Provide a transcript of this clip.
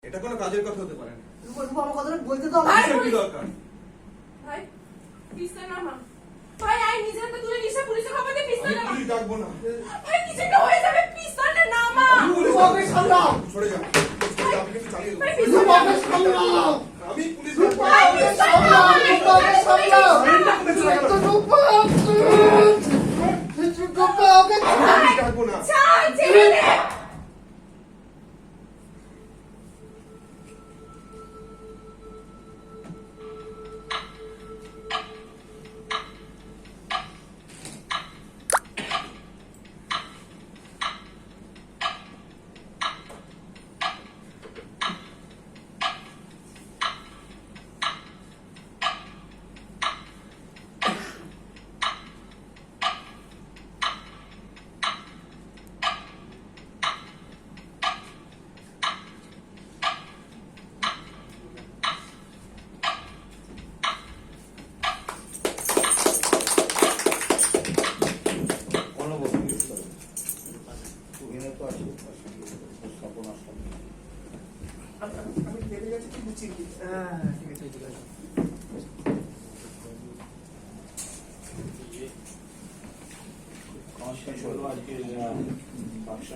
এটা কোনো কাজের কথা হতে পারে না। রূপা আমার কথাটা বলতে দাও। কিসের কি দরকার? ভাই পিস্তল নামা। ভাই আই নিজের হাতে তুলে নিছে পুলিশে খবর দে পিস্তল আমি নামা। পুলিশ ডাকবো না। ভাই কিছু একটা হয়ে যাবে পিস্তলটা নামা। রূপাকে সামলাও। সরে যা। আমি কিন্তু চালিয়ে ভাই দেবো। পিস্তল রূপাকে সামলাও। আমি পুলিশ ডাকবো। রূপাকে সামলাও। রূপাকে সামলাও। তো রূপা ওকে আমি পুলিশ ডাকবো না। ছাড় ছেড়ে দে। আমি কেটে গেছি কি বুঝছি কি? হ্যাঁ ঠিক আছে ঠিক আছে। আজকে বাক্সটা